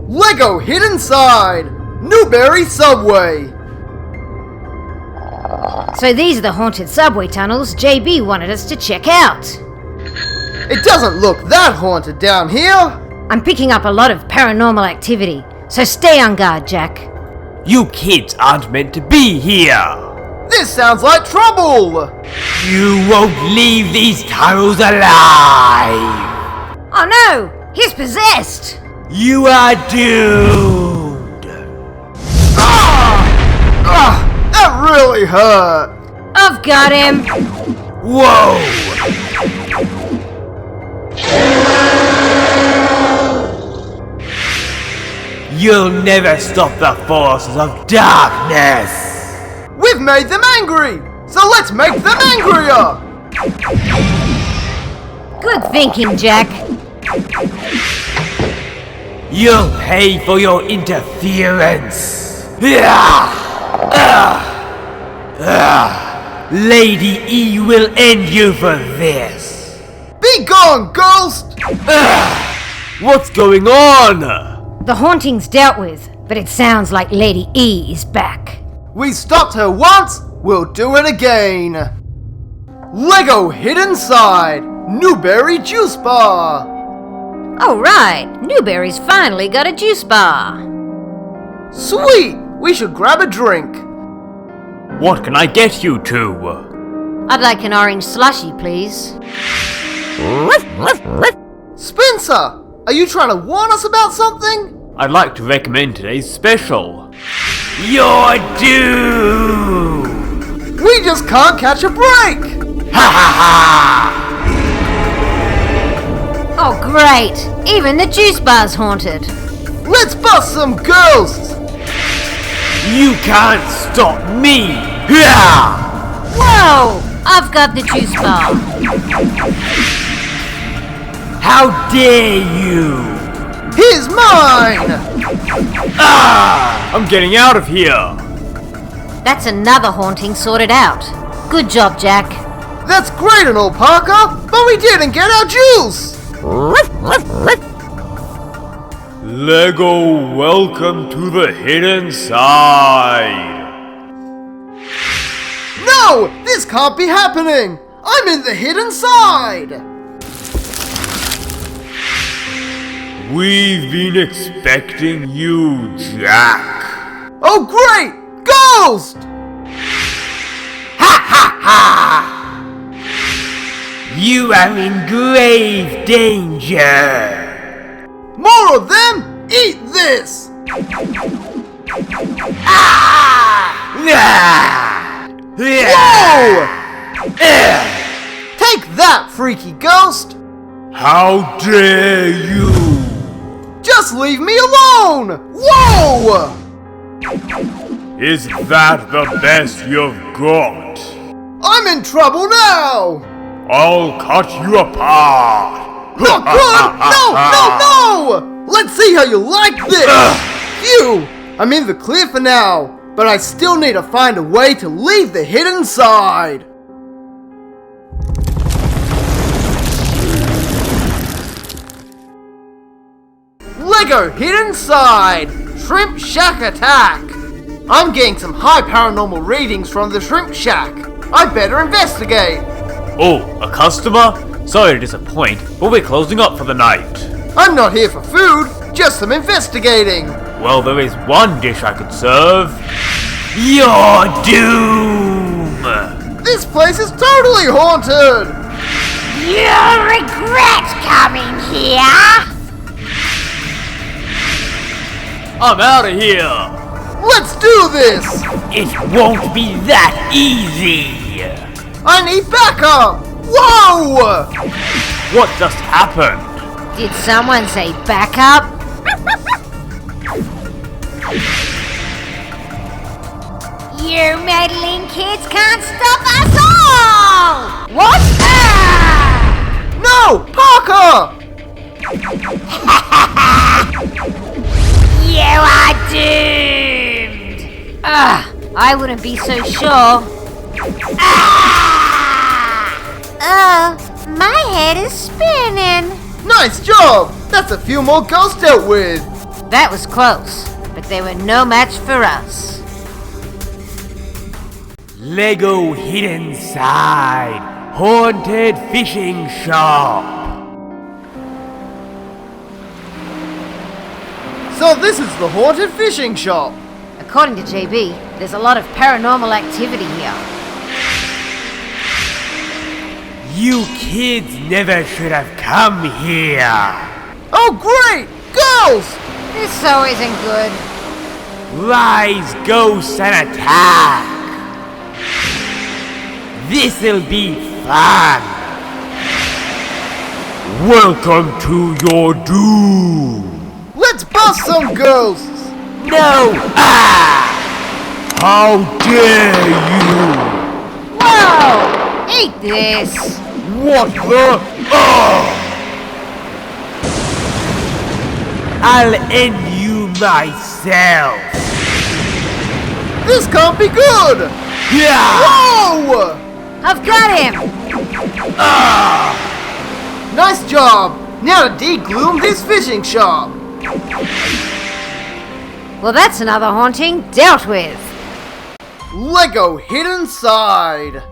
Lego hid inside! Newbury subway! So these are the haunted subway tunnels JB wanted us to check out. It doesn't look that haunted down here! I'm picking up a lot of paranormal activity, so stay on guard, Jack. You kids aren't meant to be here! This sounds like trouble! You won't leave these tunnels alive! Oh no! He's possessed! You are doomed! That really hurt! I've got him! Whoa! You'll never stop the forces of darkness! We've made them angry! So let's make them angrier! Good thinking, Jack. You'll pay for your interference! Lady E will end you for this! Be gone, ghost! What's going on? The haunting's dealt with, but it sounds like Lady E is back. We stopped her once, we'll do it again! Lego hid inside! Newbury Juice Bar! Oh right, Newbury's finally got a juice bar. Sweet! We should grab a drink. What can I get you two? I'd like an orange slushy, please. Spencer! Are you trying to warn us about something? I'd like to recommend today's special. You're doomed! We just can't catch a break! Ha ha ha! Oh great, even the juice bar's haunted. Let's bust some ghosts! You can't stop me! Yeah! Whoa! I've got the juice bar. How dare you! He's mine! I'm getting out of here! That's another haunting sorted out. Good job, Jack. That's great and all, Parker, but we didn't get our juice! Lego, welcome to the hidden side! No! This can't be happening! I'm in the hidden side! We've been expecting you, Jack. Oh great! Ghost! Ha ha ha! You are in grave danger! More of them? Eat this! Whoa! Take that, freaky ghost! How dare you! Just leave me alone! Whoa! Is that the best you've got? I'm in trouble now! I'll cut you apart! Not good! No! Let's see how you like this! Phew! I'm in the clear for now, but I still need to find a way to leave the hidden side! Lego hidden side! Shrimp Shack attack! I'm getting some high paranormal readings from the Shrimp Shack. I better investigate. Oh, a customer? Sorry to disappoint, but we're closing up for the night. I'm not here for food, just some investigating. Well, there is one dish I could serve. Your doom! This place is totally haunted! You'll regret coming here! I'm out of here! Let's do this! It won't be that easy! I need backup! Whoa! What just happened? Did someone say back up? You meddling kids can't stop us all! What? No! Parker! You are doomed! I wouldn't be so sure. My head is spinning. Nice job! That's a few more ghosts dealt with. That was close, but they were no match for us. Lego Hidden Side Haunted Fishing Shop. So this is the haunted fishing shop. According to JB, there's a lot of paranormal activity here. You kids never should have come here. Oh great! Girls! This so isn't good. Rise, ghosts, and attack. This'll be fun. Welcome to your doom. Let's bust some ghosts! No! Ah! How dare you! Whoa! Eat this! What the? Oh! I'll end you myself. This can't be good! Yeah! Whoa! I've got him! Nice job! Now to de-gloom this fishing shop! Well, that's another haunting dealt with. Lego Hidden Side!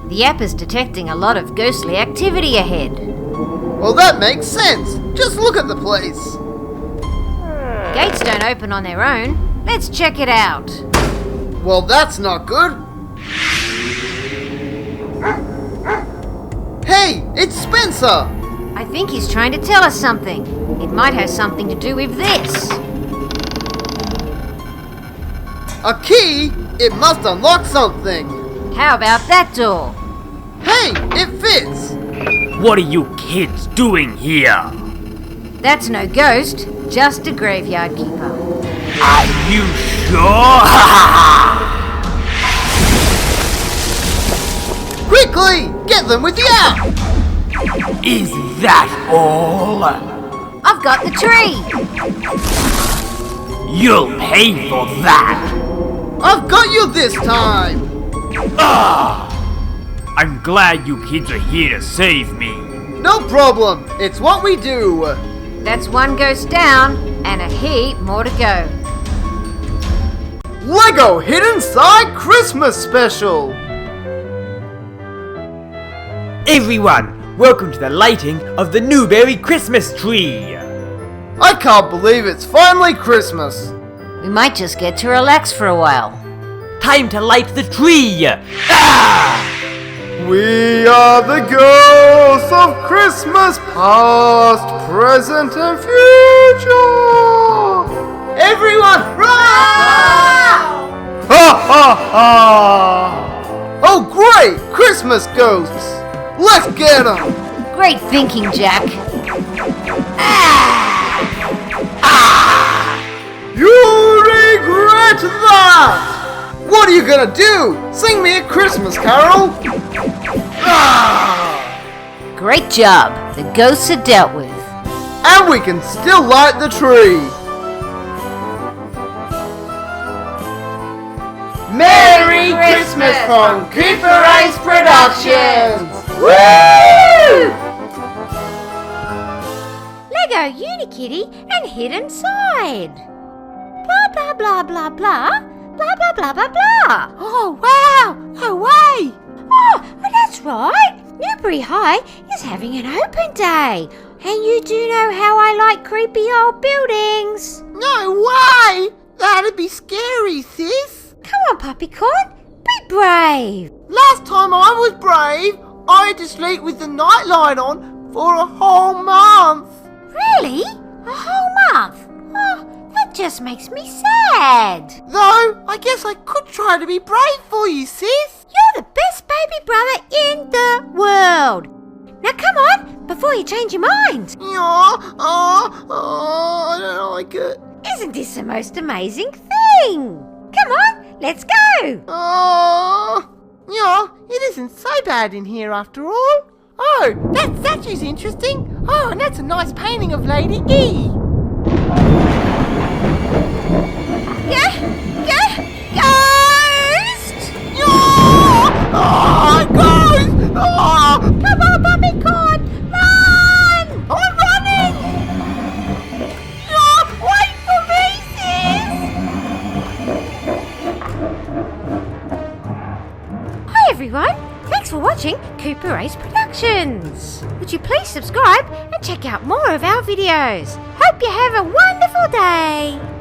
The app is detecting a lot of ghostly activity ahead. Well, that makes sense. Just look at the place. Gates don't open on their own. Let's check it out. Well, that's not good. Hey, it's Spencer! I think he's trying to tell us something. It might have something to do with this. A key? It must unlock something. How about that door? Hey, it fits. What are you kids doing here? That's no ghost, just a graveyard keeper. Are you sure? Quickly, get them with the app. Is that all? I've got the tree! You'll pay for that. I've got you this time. I'm glad you kids are here to save me. No problem. It's what we do. That's one ghost down, and a heap more to go. Lego Hidden Side Christmas Special. Everyone, welcome to the lighting of the Newbury Christmas tree. I can't believe it's finally Christmas. We might just get to relax for a while. Time to light the tree. Ah! We are the ghosts of Christmas past, present and future. Everyone, run! Ha ha ha! Oh great, Christmas ghosts! Let's get them! Great thinking, Jack. You regret that! What are you gonna do? Sing me a Christmas carol? Great job. The ghosts are dealt with. And we can still light the tree. Merry Christmas from CooperAce Productions! Woo! Lego Unikitty and Hidden Side. Blah blah blah blah blah. Blah blah blah blah blah. Oh wow! No way! Oh, well, that's right. Newbury High is having an open day. And you do know how I like creepy old buildings. No way! That'd be scary, sis. Come on, Puppycorn. Be brave. Last time I was brave, I had to sleep with the nightlight on for a whole month. Really? A whole month? Oh, that just makes me sad. Though, I guess I could try to be brave for you, sis. You're the best baby brother in the world. Now come on, before you change your mind. Yeah, I don't like it. Isn't this the most amazing thing? Come on, let's go. Yeah, it isn't so bad in here after all. Oh, that statue's interesting. Oh, and that's a nice painting of Lady E. Ghost! Ghost! Come on, Puppycorn, run! I'm running! everyone. Thanks for watching CooperAce Productions. Would you please subscribe and check out more of our videos? Hope you have a wonderful day.